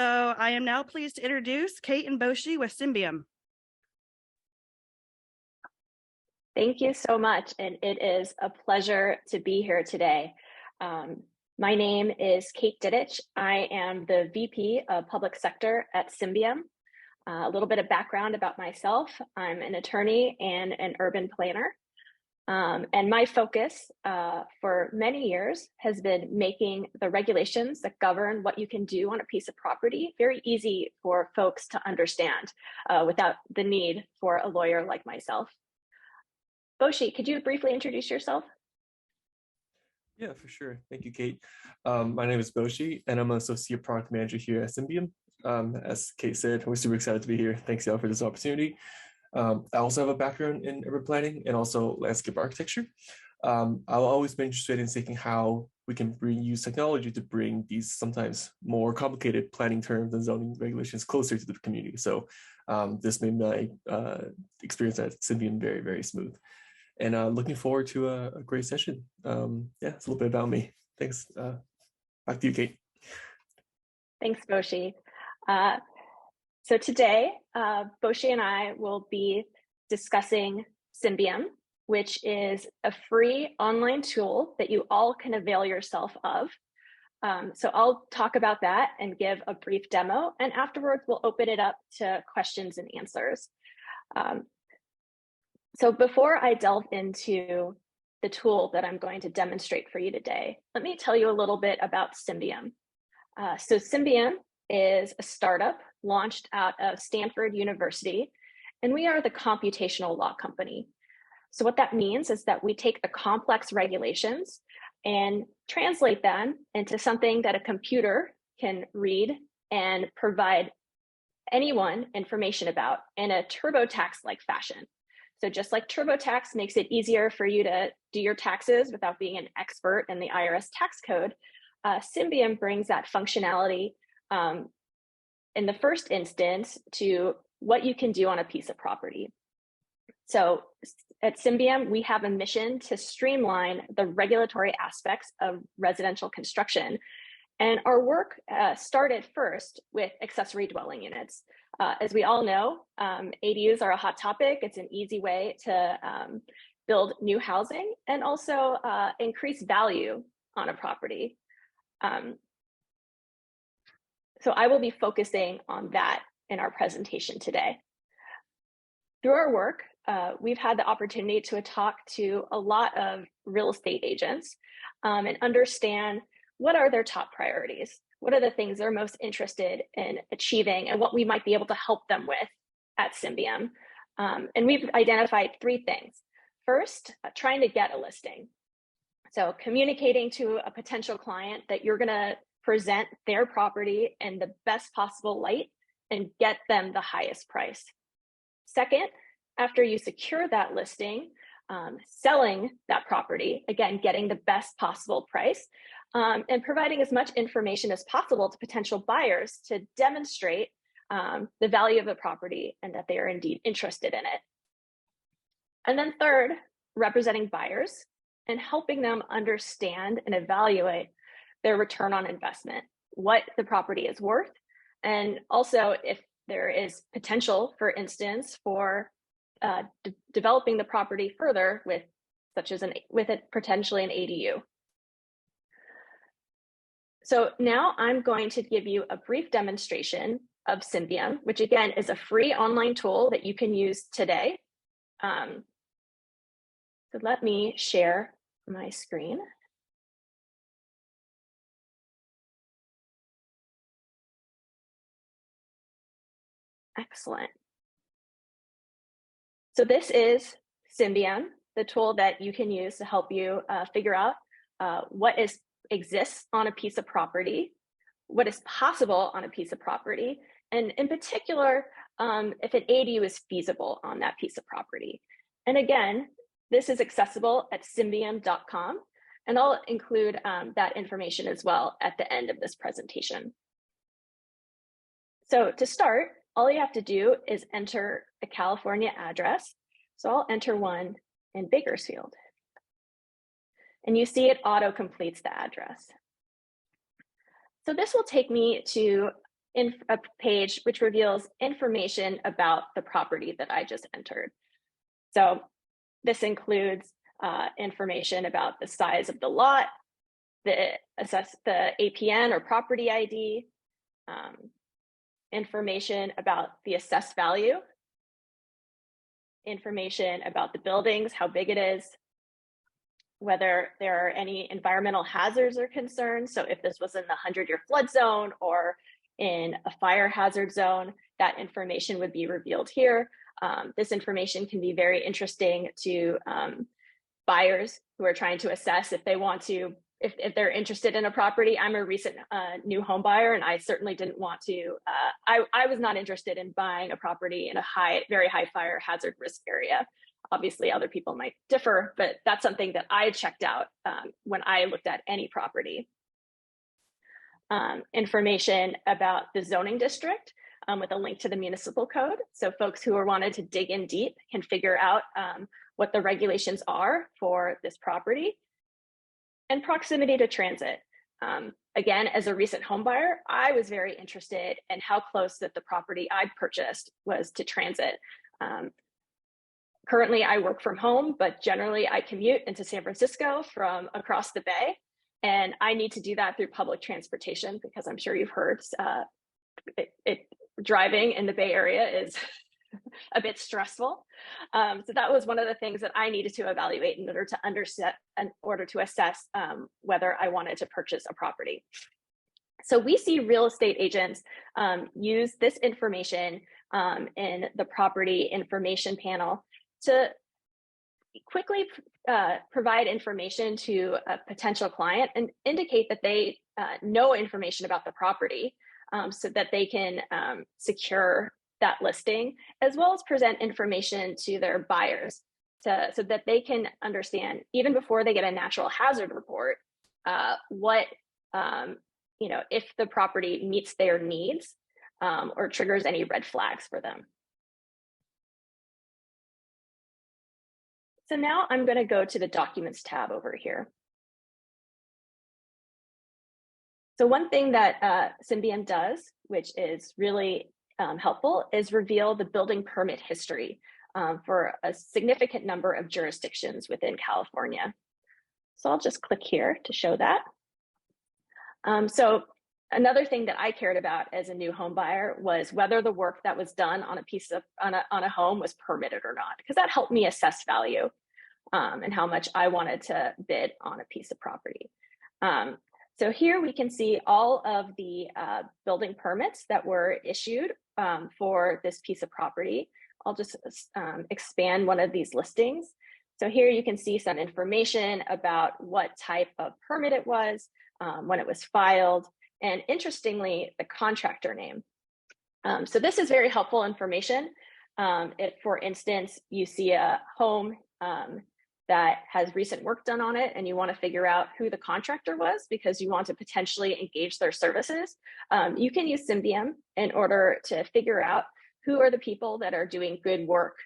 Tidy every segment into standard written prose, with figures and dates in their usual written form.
So I am now pleased to introduce Kate and Boshi with Symbium. Thank you so much, and it is a pleasure to be here today. My name is Kate Didech. I am the VP of Public Sector at Symbium. A little bit of background about myself. I'm an attorney and an urban planner. And my focus for many years has been making the regulations that govern what you can do on a piece of property very easy for folks to understand without the need for a lawyer like myself. Boshi, could you briefly introduce yourself? Yeah, for sure. Thank you, Kate. My name is Boshi, and I'm an associate product manager here at Symbium. As Kate said, we're super excited to be here. Thanks, y'all, for this opportunity. I also have a background in urban planning and also landscape architecture. I've always been interested in thinking how we can use technology to bring these sometimes more complicated planning terms and zoning regulations closer to the community. So this made my experience at Symbium very, very smooth. And looking forward to a great session. Yeah, it's a little bit about me. Thanks. Back to you, Kate. Thanks, Boshi. So today, Boshi and I will be discussing Symbium, which is a free online tool that you all can avail yourself of. So I'll talk about that and give a brief demo, and afterwards we'll open it up to questions and answers. So before I delve into the tool that I'm going to demonstrate for you today, let me tell you a little bit about Symbium. So Symbium is a startup launched out of Stanford University, and we are the computational law company. So what that means is that we take the complex regulations and translate them into something that a computer can read and provide anyone information about in a TurboTax-like fashion. So just like TurboTax makes it easier for you to do your taxes without being an expert in the IRS tax code, Symbium brings that functionality in the first instance to what you can do on a piece of property. So at Symbium, we have a mission to streamline the regulatory aspects of residential construction. And our work started first with accessory dwelling units. As we all know, ADUs are a hot topic. It's an easy way to build new housing and also increase value on a property. So I will be focusing on that in our presentation today. Through our work, we've had the opportunity to talk to a lot of real estate agents and understand what are their top priorities. What are the things they're most interested in achieving and what we might be able to help them with at Symbium. And we've identified three things. First, trying to get a listing. So communicating to a potential client that you're gonna present their property in the best possible light and get them the highest price. Second, after you secure that listing, selling that property, again, getting the best possible price, and providing as much information as possible to potential buyers to demonstrate the value of the property and that they are indeed interested in it. And then third, representing buyers and helping them understand and evaluate their return on investment, what the property is worth, and also if there is potential, for instance, for developing the property further with potentially an ADU. So now I'm going to give you a brief demonstration of Symbium, which again is a free online tool that you can use today. So let me share my screen. Excellent. So this is Symbium, the tool that you can use to help you figure out what exists on a piece of property, what is possible on a piece of property, and in particular, if an ADU is feasible on that piece of property. And again, this is accessible at symbium.com, and I'll include that information as well at the end of this presentation. So to start, all you have to do is enter a California address. So I'll enter one in Bakersfield. And you see it auto-completes the address. So this will take me to a page which reveals information about the property that I just entered. So this includes information about the size of the lot, the APN or property ID, information about the assessed value, information about the buildings, how big it is, whether there are any environmental hazards or concerns. So if this was in the 100-year flood zone or in a fire hazard zone, that information would be revealed here. This information can be very interesting to buyers who are trying to assess if they want to, if they're interested in a property. I'm a recent new home buyer, and I certainly didn't want to, I was not interested in buying a property in a very high fire hazard risk area. Obviously, other people might differ, but that's something that I checked out when I looked at any property. Information about the zoning district with a link to the municipal code. So folks who are wanted to dig in deep can figure out what the regulations are for this property. And proximity to transit. Again, as a recent home buyer, I was very interested in how close that the property I purchased was to transit. Currently, I work from home, but generally I commute into San Francisco from across the bay. And I need to do that through public transportation because I'm sure you've heard driving in the Bay Area is a bit stressful. So that was one of the things that I needed to evaluate in order to assess whether I wanted to purchase a property. So we see real estate agents use this information in the property information panel to quickly provide information to a potential client and indicate that they know information about the property so that they can secure that listing, as well as present information to their buyers so that they can understand, even before they get a natural hazard report, if the property meets their needs or triggers any red flags for them. So now I'm going to go to the Documents tab over here. So one thing that Symbium does, which is really helpful, is reveal the building permit history for a significant number of jurisdictions within California. So I'll just click here to show that. So another thing that I cared about as a new home buyer was whether the work that was done on a home was permitted or not, because that helped me assess value and how much I wanted to bid on a piece of property. So here we can see all of the building permits that were issued for this piece of property. I'll just expand one of these listings. So here you can see some information about what type of permit it was, when it was filed, and interestingly, the contractor name. So this is very helpful information. If, for instance, you see a home that has recent work done on it and you want to figure out who the contractor was because you want to potentially engage their services, you can use Symbium in order to figure out who are the people that are doing good work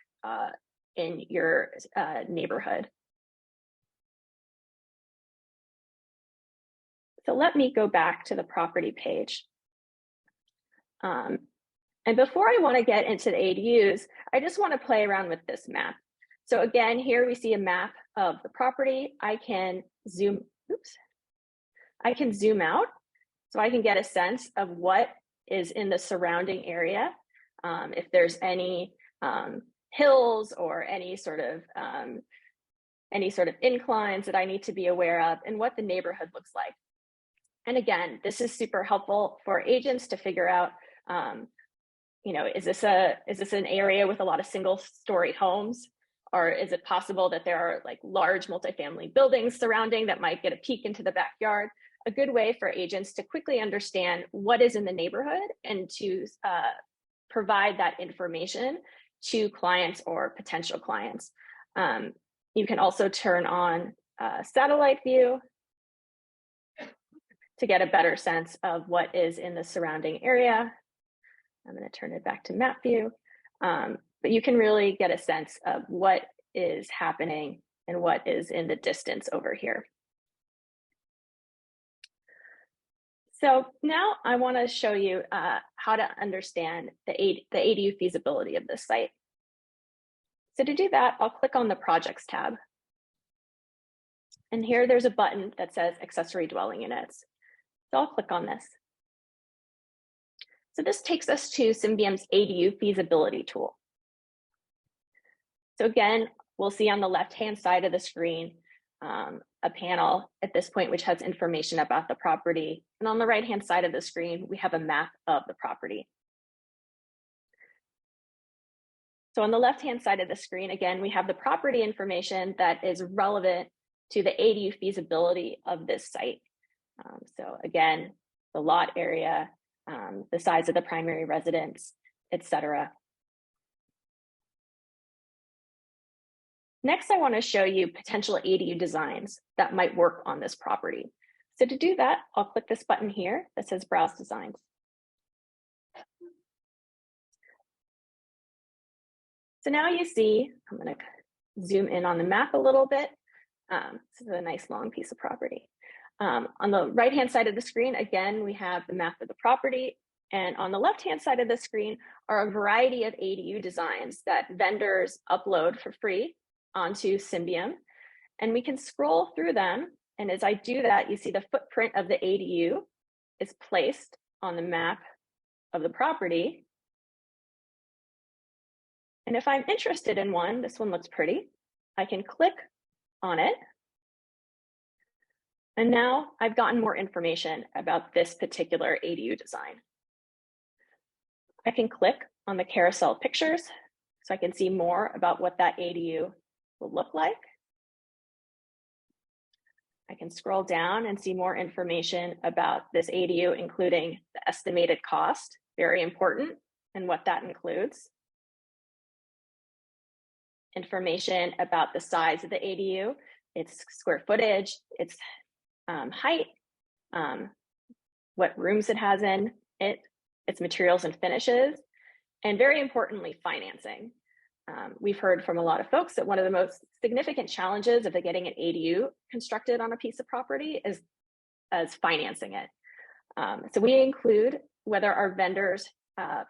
in your neighborhood. So let me go back to the property page. And before I want to get into the ADUs, I just want to play around with this map. So again, here we see a map of the property. I can zoom out so I can get a sense of what is in the surrounding area. If there's any hills or any sort of inclines that I need to be aware of, and what the neighborhood looks like. And again, this is super helpful for agents to figure out, is this an area with a lot of single-story homes? Or is it possible that there are like large multifamily buildings surrounding that might get a peek into the backyard? A good way for agents to quickly understand what is in the neighborhood and to provide that information to clients or potential clients. You can also turn on satellite view to get a better sense of what is in the surrounding area. I'm going to turn it back to map view. But you can really get a sense of what is happening and what is in the distance over here. So now I want to show you how to understand the ADU feasibility of this site. So to do that, I'll click on the Projects tab. And here there's a button that says Accessory Dwelling Units. So I'll click on this. So this takes us to Symbium's ADU feasibility tool. So again, we'll see on the left-hand side of the screen a panel at this point which has information about the property. And on the right-hand side of the screen, we have a map of the property. So on the left-hand side of the screen, again, we have the property information that is relevant to the ADU feasibility of this site. So again, the lot area, the size of the primary residence, etc. Next, I want to show you potential ADU designs that might work on this property. So to do that, I'll click this button here that says Browse Designs. So now you see, I'm going to zoom in on the map a little bit. This is a nice long piece of property. On the right-hand side of the screen, again, we have the map of the property. And on the left-hand side of the screen are a variety of ADU designs that vendors upload for free onto Symbium. And we can scroll through them. And as I do that, you see the footprint of the ADU is placed on the map of the property. And if I'm interested in one, this one looks pretty, I can click on it. And now I've gotten more information about this particular ADU design. I can click on the carousel pictures so I can see more about what that ADU will look like. I can scroll down and see more information about this ADU, including the estimated cost, very important, and what that includes. Information about the size of the ADU, its square footage, its height, what rooms it has in it, its materials and finishes, and very importantly, financing. We've heard from a lot of folks that one of the most significant challenges of getting an ADU constructed on a piece of property is financing it. So we include whether our vendors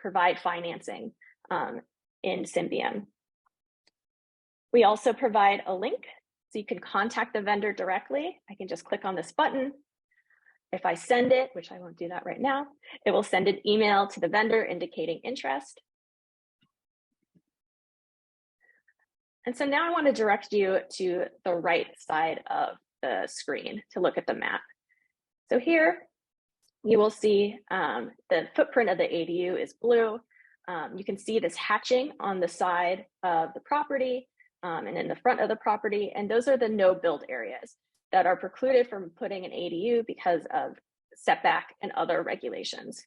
provide financing in Symbium. We also provide a link so you can contact the vendor directly. I can just click on this button. If I send it, which I won't do that right now, it will send an email to the vendor indicating interest. And so now I want to direct you to the right side of the screen to look at the map. So here you will see the footprint of the ADU is blue. You can see this hatching on the side of the property and in the front of the property. And those are the no build areas that are precluded from putting an ADU because of setback and other regulations.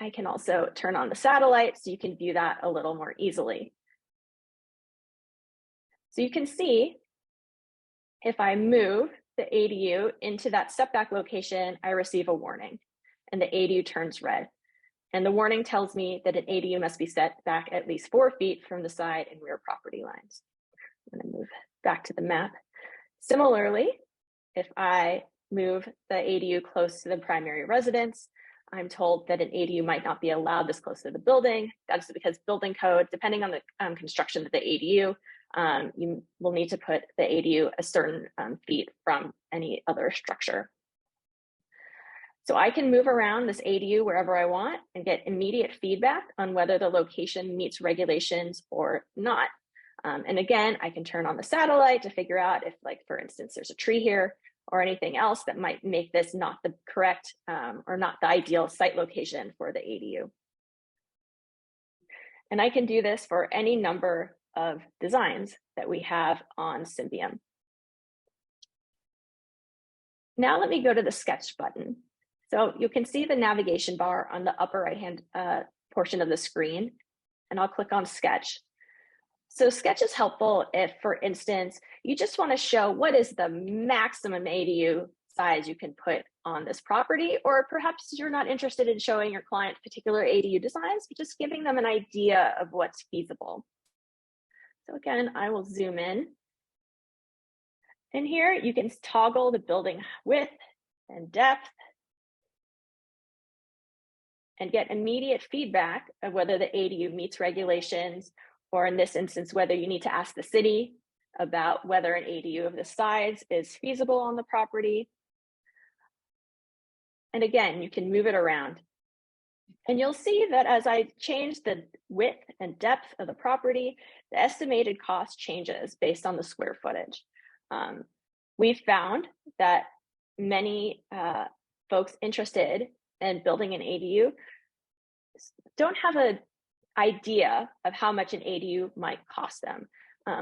I can also turn on the satellite so you can view that a little more easily. So you can see if I move the ADU into that setback location, I receive a warning and the ADU turns red. And the warning tells me that an ADU must be set back at least 4 feet from the side and rear property lines. I'm going to move back to the map. Similarly, if I move the ADU close to the primary residence, I'm told that an ADU might not be allowed this close to the building. That's because building code, depending on the construction of the ADU, you will need to put the ADU a certain feet from any other structure. So I can move around this ADU wherever I want and get immediate feedback on whether the location meets regulations or not. And again, I can turn on the satellite to figure out if, like, for instance, there's a tree here or anything else that might make this not the correct or not the ideal site location for the ADU. And I can do this for any number of designs that we have on Symbium. Now let me go to the sketch button. So you can see the navigation bar on the upper right-hand portion of the screen, and I'll click on sketch. So sketch is helpful if, for instance, you just want to show what is the maximum ADU size you can put on this property, or perhaps you're not interested in showing your client particular ADU designs, but just giving them an idea of what's feasible. So again, I will zoom in. And here you can toggle the building width and depth. and get immediate feedback of whether the ADU meets regulations, or in this instance, whether you need to ask the city about whether an ADU of this size is feasible on the property. And again, you can move it around. And you'll see that as I change the width and depth of the property, the estimated cost changes based on the square footage. We've found that many folks interested in building an ADU don't have an idea of how much an ADU might cost them.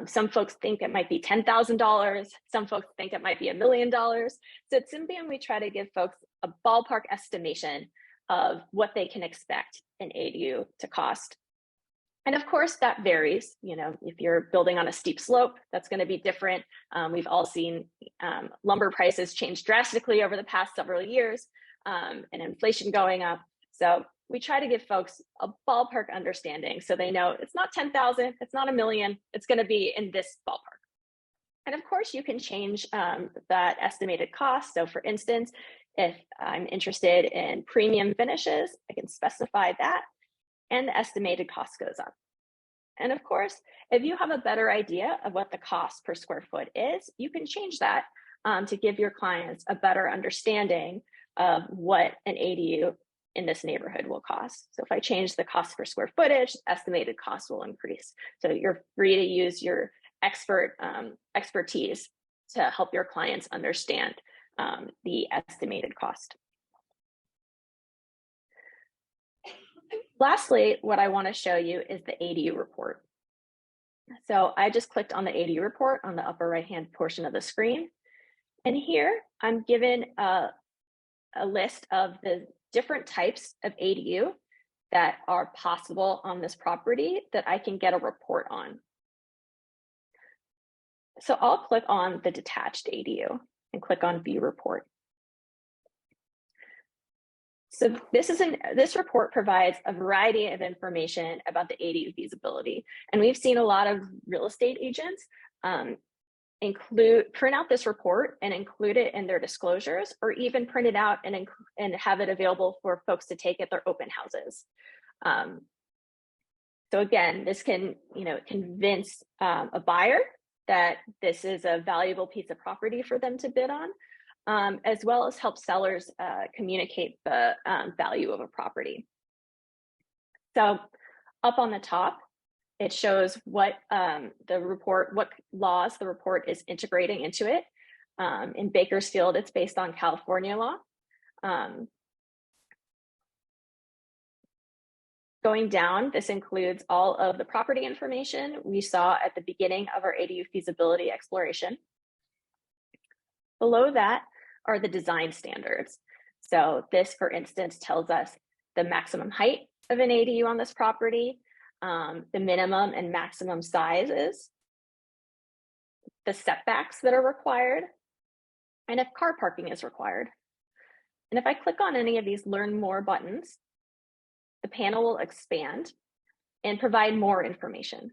Some folks think it might be $10,000. Some folks think it might be $1 million. So at Symbium, we try to give folks a ballpark estimation of what they can expect an ADU to cost. And of course, that varies. You know, if you're building on a steep slope, that's going to be different. We've all seen lumber prices change drastically over the past several years, and inflation going up. So we try to give folks a ballpark understanding so they know it's not 10,000, it's not $1 million, it's going to be in this ballpark. And of course, you can change that estimated cost. So for instance, if I'm interested in premium finishes, I can specify that, and the estimated cost goes up. And of course, if you have a better idea of what the cost per square foot is, you can change that to give your clients a better understanding of what an ADU in this neighborhood will cost. So if I change the cost per square footage, estimated cost will increase. So you're free to use your expertise to help your clients understand the estimated cost. Lastly, what I want to show you is the ADU report. So I just clicked on the ADU report on the upper right-hand portion of the screen. And here I'm given a list of the different types of ADU that are possible on this property that I can get a report on. So I'll click on the detached ADU and click on View Report. So this report provides a variety of information about the ADU feasibility. And we've seen a lot of real estate agents print out this report and include it in their disclosures, or even print it out and have it available for folks to take at their open houses. So again, this can convince a buyer that this is a valuable piece of property for them to bid on, as well as help sellers communicate the value of a property. So up on the top, it shows what what laws the report is integrating into it. In Bakersfield, it's based on California law. Going down, this includes all of the property information we saw at the beginning of our ADU feasibility exploration. Below that are the design standards. So this, for instance, tells us the maximum height of an ADU on this property, the minimum and maximum sizes, the setbacks that are required, and if car parking is required. And if I click on any of these Learn More buttons, the panel will expand and provide more information.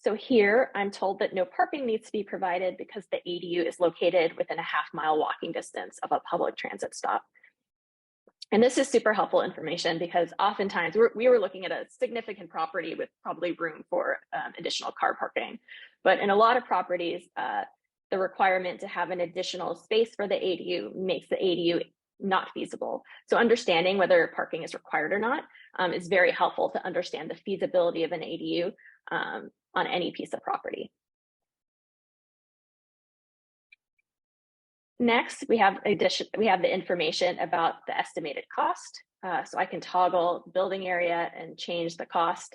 So here I'm told that no parking needs to be provided because the ADU is located within a half-mile walking distance of a public transit stop. And this is super helpful information because oftentimes we were looking at a significant property with probably room for additional car parking. But in a lot of properties, the requirement to have an additional space for the ADU makes the ADU not feasible. So understanding whether parking is required or not is very helpful to understand the feasibility of an ADU on any piece of property. Next, we have the information about the estimated cost. So I can toggle building area and change the cost.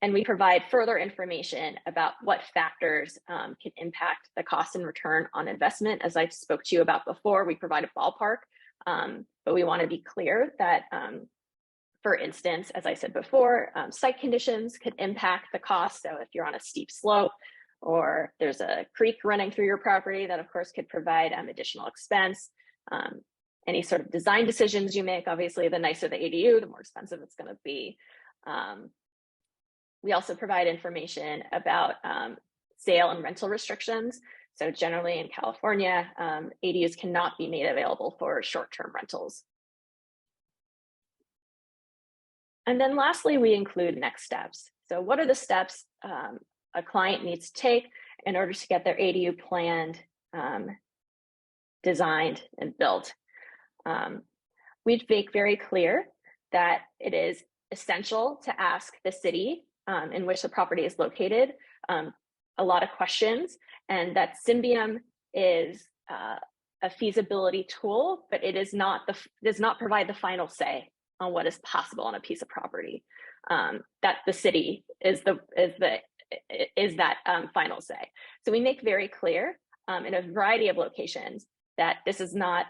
And we provide further information about what factors can impact the cost and return on investment. As I spoke to you about before, we provide a ballpark, but we want to be clear that, for instance, as I said before, site conditions could impact the cost. So if you're on a steep slope, or there's a creek running through your property, that of course could provide additional expense. Any sort of design decisions you make, obviously the nicer the ADU, the more expensive it's going to be. We also provide information about sale and rental restrictions. So generally in California, ADUs cannot be made available for short-term rentals. And then lastly, we include next steps. So what are the steps a client needs to take in order to get their ADU planned, designed, and built? We make very clear that it is essential to ask the city in which the property is located a lot of questions, and that Symbium is a feasibility tool, but it is not does not provide the final say on what is possible on a piece of property. That the city is that final say. So we make very clear in a variety of locations that this is not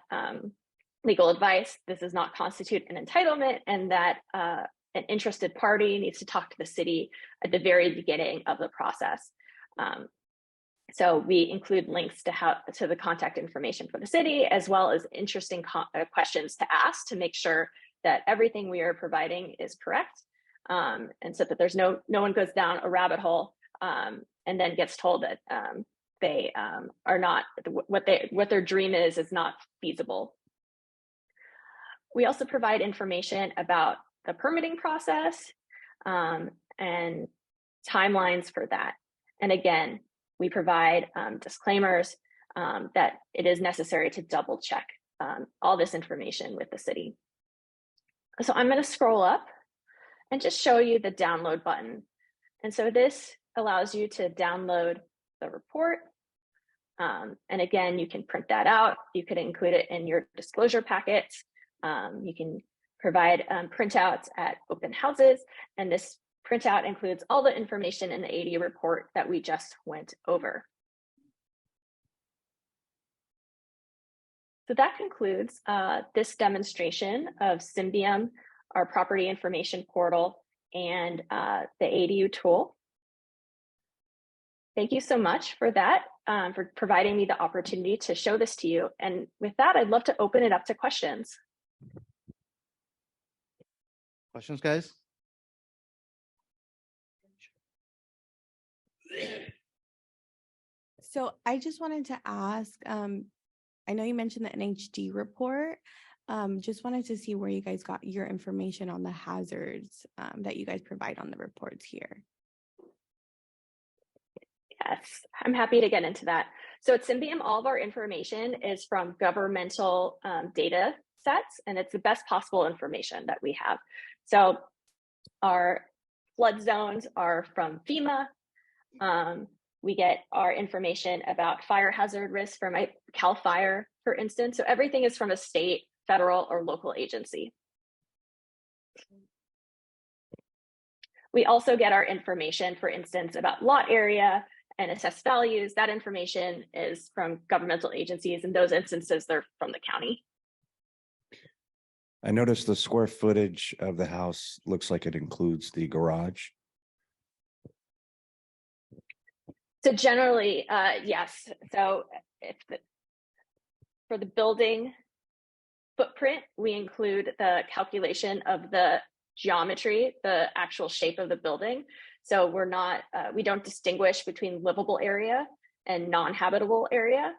legal advice, this does not constitute an entitlement, and that an interested party needs to talk to the city at the very beginning of the process. So we include links to the contact information for the city, as well as interesting questions to ask to make sure that everything we are providing is correct, and so that there's no one goes down a rabbit hole and then gets told that they are not what their dream is not feasible. We also provide information about the permitting process and timelines for that. And again, we provide disclaimers that it is necessary to double check all this information with the city. So I'm going to scroll up and just show you the download button. And so this allows you to download the report. And again, you can print that out. You could include it in your disclosure packets. You can provide printouts at open houses, and this printout includes all the information in the ADU report that we just went over. So that concludes this demonstration of Symbium, our property information portal, and the ADU tool. Thank you so much for that, for providing me the opportunity to show this to you. And with that, I'd love to open it up to questions. Questions, guys? So I just wanted to ask, I know you mentioned the NHD report. Just wanted to see where you guys got your information on the hazards that you guys provide on the reports here. Yes, I'm happy to get into that. So at Symbium, all of our information is from governmental data sets, and it's the best possible information that we have. So our flood zones are from FEMA. We get our information about fire hazard risk from CAL FIRE, for instance. So everything is from a state, federal, or local agency. We also get our information, for instance, about lot area and assessed values. That information is from governmental agencies. In those instances, they're from the county. I noticed the square footage of the house looks like it includes the garage. So generally, yes. So for the building footprint, we include the calculation of the geometry, the actual shape of the building. So we don't distinguish between livable area and non-habitable area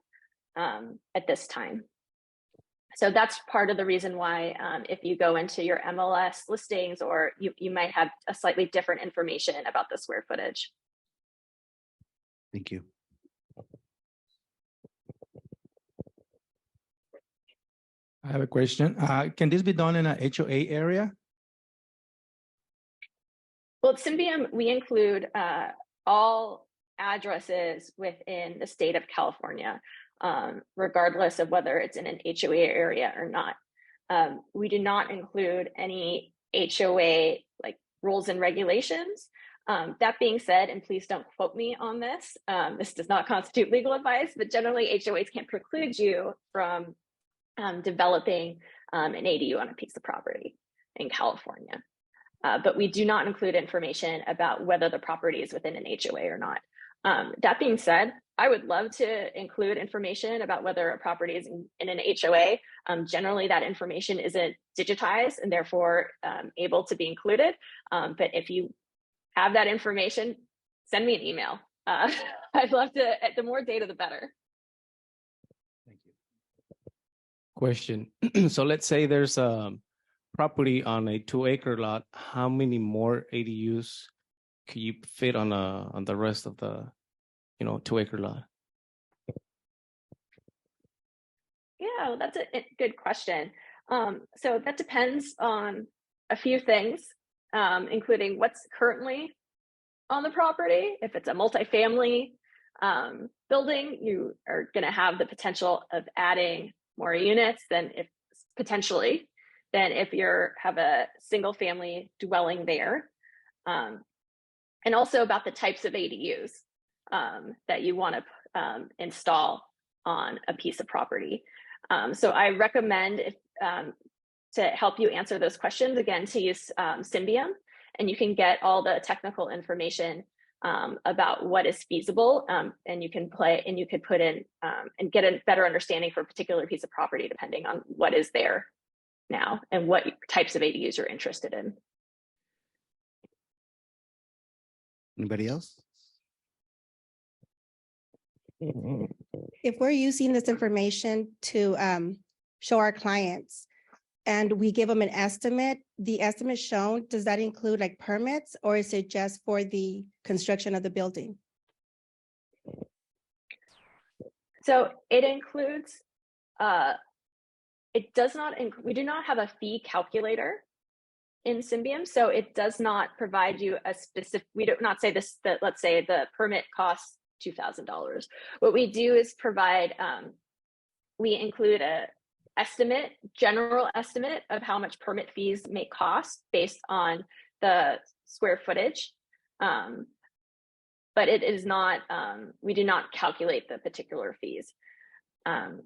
at this time. So that's part of the reason why if you go into your MLS listings, or you might have a slightly different information about the square footage. Thank you. I have a question. Can this be done in a HOA area? Well, at Symbium, we include all addresses within the state of California, regardless of whether it's in an HOA area or not. We do not include any HOA like rules and regulations. That being said, and please don't quote me on this, this does not constitute legal advice, but generally HOAs can't preclude you from developing an ADU on a piece of property in California. But we do not include information about whether the property is within an HOA or not. That being said, I would love to include information about whether a property is in an HOA. Generally, that information isn't digitized and therefore able to be included. But if you have that information, send me an email. I'd love to, the more data, the better. Thank you. Question. So let's say there's a property on a 2-acre lot, how many more ADUs could you fit on the rest of the, 2-acre lot? Yeah, that's a good question. So that depends on a few things, including what's currently on the property. If it's a multifamily building, you are going to have the potential of adding more units than if you have a single family dwelling there. And also about the types of ADUs that you want to install on a piece of property. So I recommend to help you answer those questions, again, to use Symbium, and you can get all the technical information about what is feasible, and you could put in and get a better understanding for a particular piece of property depending on what is there now and what types of ADUs you're interested in. Anybody else? If we're using this information to show our clients and we give them an estimate, the estimate shown, does that include like permits, or is it just for the construction of the building? So it includes, it does not, we do not have a fee calculator in Symbium, so it does not provide you a specific, we do not say this, that let's say the permit costs $2,000. What we do is provide, we include a general estimate of how much permit fees may cost based on the square footage. But it is not, we do not calculate the particular fees. And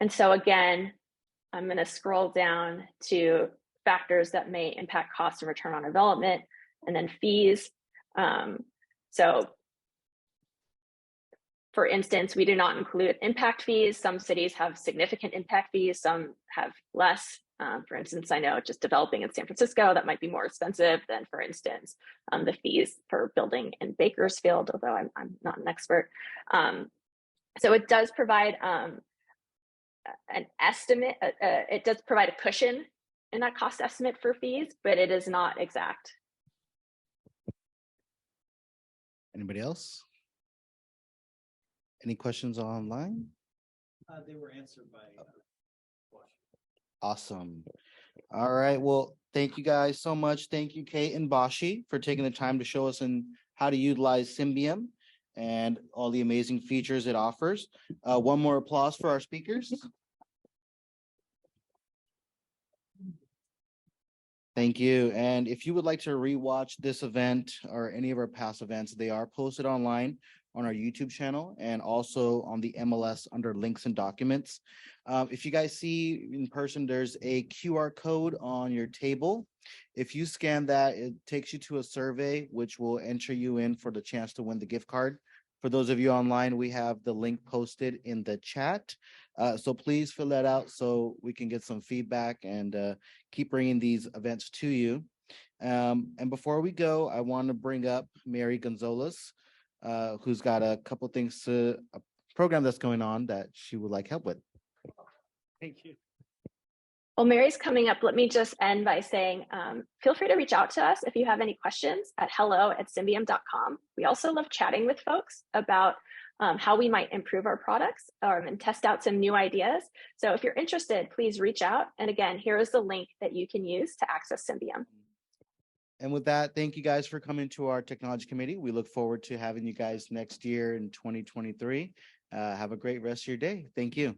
so again, I'm going to scroll down to factors that may impact cost and return on development, and then fees. So for instance, we do not include impact fees. Some cities have significant impact fees, some have less. For instance, I know just developing in San Francisco, that might be more expensive than, for instance, the fees for building in Bakersfield, although I'm not an expert. So it does provide an estimate, it does provide a cushion in that cost estimate for fees, but it is not exact. Anybody else? Any questions online? They were answered by. Awesome. All right. Well, thank you guys so much. Thank you, Kate and Boshi, for taking the time to show us how to utilize Symbium and all the amazing features it offers. One more applause for our speakers. Thank you. And if you would like to rewatch this event or any of our past events, they are posted online on our YouTube channel and also on the MLS under links and documents. If you guys see in person, there's a QR code on your table. If you scan that, it takes you to a survey, which will enter you in for the chance to win the gift card. For those of you online, we have the link posted in the chat. So please fill that out so we can get some feedback and keep bringing these events to you. And before we go, I want to bring up Mary Gonzalez, who's got a couple things a program that's going on that she would like help with. Thank you. Well, Mary's coming up. Let me just end by saying, feel free to reach out to us if you have any questions at hello@symbium.com. We also love chatting with folks about how we might improve our products and test out some new ideas. So if you're interested, please reach out. And again, here is the link that you can use to access Symbium. And with that, thank you guys for coming to our technology committee. We look forward to having you guys next year in 2023. Have a great rest of your day. Thank you.